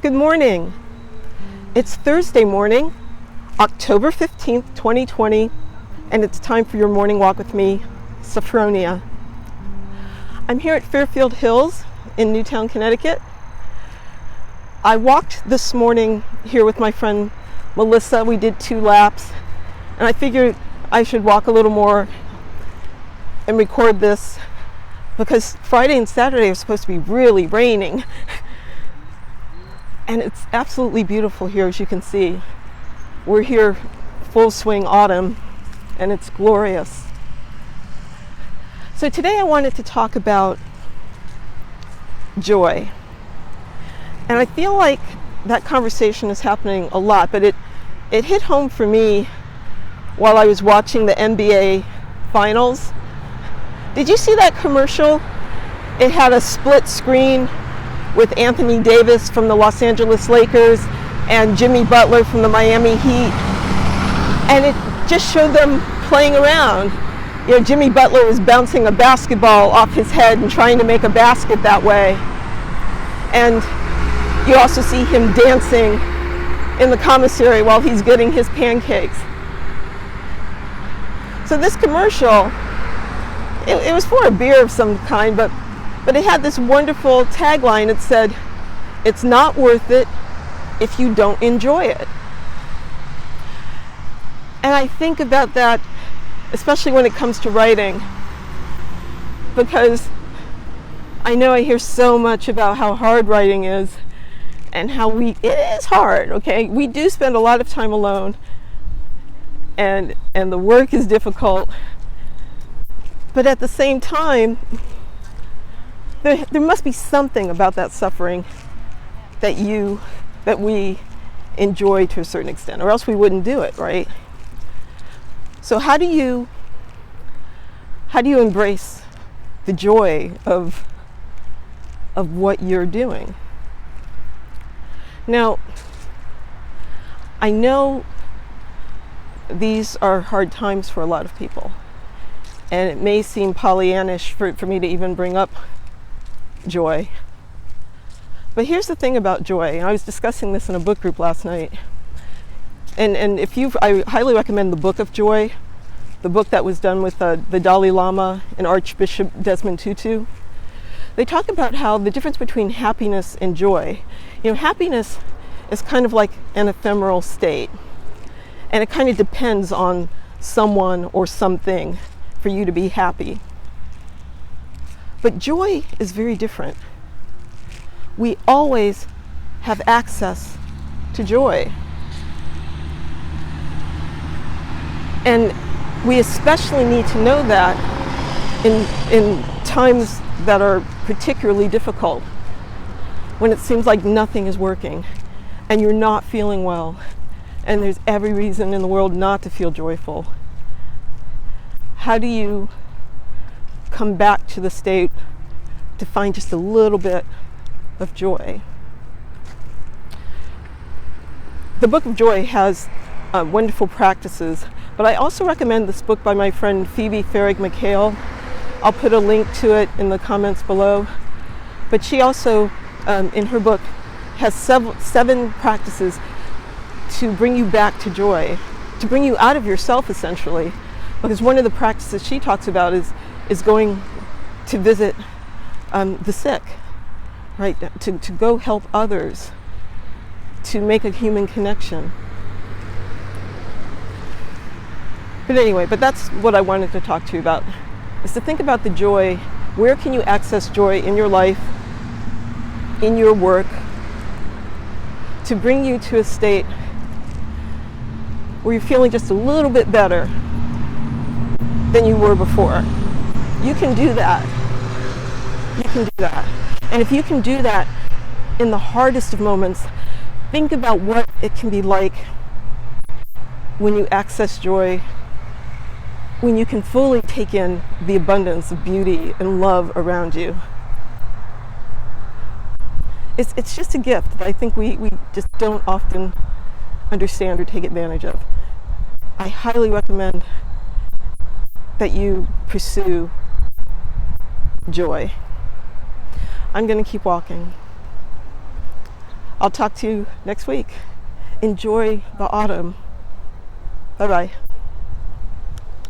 Good morning. It's Thursday morning, October 15th, 2020, and it's time for your morning walk with me, Sophfronia. I'm here at Fairfield Hills in Newtown, Connecticut. I walked this morning here with my friend Melissa. We did 2 laps, and I figured I should walk a little more and record this because Friday and Saturday are supposed to be really raining. And it's absolutely beautiful here, as you can see. We're here full swing autumn, and it's glorious. So today I wanted to talk about joy. And I feel like that conversation is happening a lot, but it hit home for me while I was watching the NBA finals. Did you see that commercial? It had a split screen with Anthony Davis from the Los Angeles Lakers and Jimmy Butler from the Miami Heat. And it just showed them playing around. You know, Jimmy Butler was bouncing a basketball off his head and trying to make a basket that way. And you also see him dancing in the commissary while he's getting his pancakes. So this commercial, it was for a beer of some kind, but it had this wonderful tagline. It said, "It's not worth it if you don't enjoy it." And I think about that, especially when it comes to writing, because I know I hear so much about how hard writing is and how it is hard, okay? We do spend a lot of time alone, and the work is difficult, but at the same time, there must be something about that suffering that we enjoy to a certain extent, or else we wouldn't do it, right? So how do you embrace the joy of what you're doing? Now, I know these are hard times for a lot of people, and it may seem Pollyannish for me to even bring up joy. But here's the thing about joy, and I was discussing this in a book group last night. And I highly recommend the Book of Joy, the book that was done with the Dalai Lama and Archbishop Desmond Tutu. They talk about how the difference between happiness and joy. You know, happiness is kind of like an ephemeral state, and it kind of depends on someone or something for you to be happy. But joy is very different. We always have access to joy. And we especially need to know that in times that are particularly difficult, when it seems like nothing is working and you're not feeling well and there's every reason in the world not to feel joyful. How do you come back to the state to find just a little bit of joy? The Book of Joy has wonderful practices, but I also recommend this book by my friend Phoebe Farrig-McHale. I'll put a link to it in the comments below. But she also, in her book, has 7 practices to bring you back to joy, to bring you out of yourself, essentially. Because one of the practices she talks about is going to visit the sick, right? To go help others, to make a human connection. But anyway, that's what I wanted to talk to you about, is to think about the joy. Where can you access joy in your life, in your work, to bring you to a state where you're feeling just a little bit better than you were before? You can do that. You can do that. And if you can do that in the hardest of moments, think about what it can be like when you access joy, when you can fully take in the abundance of beauty and love around you. It's just a gift that I think we just don't often understand or take advantage of. I highly recommend that you pursue joy. I'm going to keep walking. I'll talk to you next week. Enjoy the autumn. Bye bye.